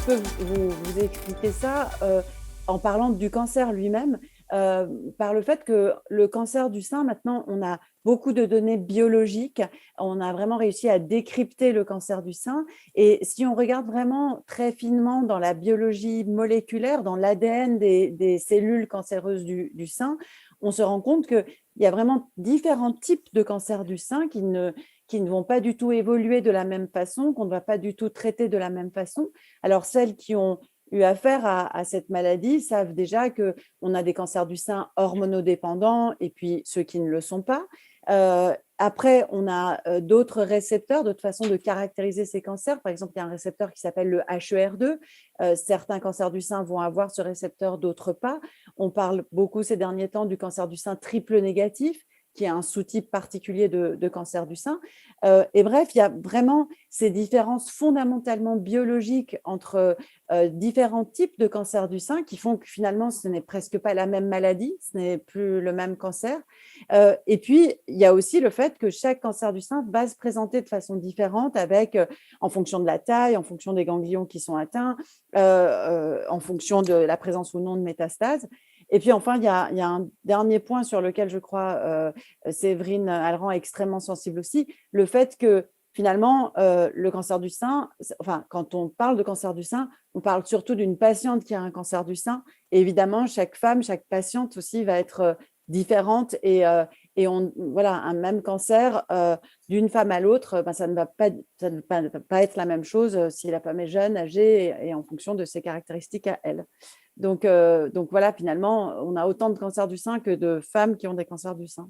je peux vous expliquer ça en parlant du cancer lui-même, par le fait que le cancer du sein, maintenant, on a beaucoup de données biologiques. On a vraiment réussi à décrypter le cancer du sein. Et si on regarde vraiment très finement dans la biologie moléculaire, dans l'ADN des cellules cancéreuses du sein, on se rend compte qu'il y a vraiment différents types de cancer du sein qui ne vont pas du tout évoluer de la même façon, qu'on ne va pas du tout traiter de la même façon. Alors, celles qui ont eu affaire à cette maladie savent déjà qu'on a des cancers du sein hormonodépendants et puis ceux qui ne le sont pas. Après, on a d'autres récepteurs, d'autres façons de caractériser ces cancers. Par exemple, il y a un récepteur qui s'appelle le HER2. Certains cancers du sein vont avoir ce récepteur, d'autres pas. On parle beaucoup ces derniers temps du cancer du sein triple négatif, qui est un sous-type particulier de cancer du sein. Et bref, il y a vraiment ces différences fondamentalement biologiques entre différents types de cancer du sein qui font que finalement, ce n'est presque pas la même maladie, ce n'est plus le même cancer. Et puis, il y a aussi le fait que chaque cancer du sein va se présenter de façon différente en fonction de la taille, en fonction des ganglions qui sont atteints, en fonction de la présence ou non de métastases. Et puis enfin, il y a un dernier point sur lequel je crois Séverine Alran est extrêmement sensible aussi, le fait que finalement, le cancer du sein, enfin, quand on parle de cancer du sein, on parle surtout d'une patiente qui a un cancer du sein. Et évidemment, chaque femme, chaque patiente aussi va être différente et voilà, un même cancer d'une femme à l'autre, ben, ça ne va pas être la même chose si la femme est jeune, âgée et en fonction de ses caractéristiques à elle. Donc voilà, finalement, on a autant de cancers du sein que de femmes qui ont des cancers du sein.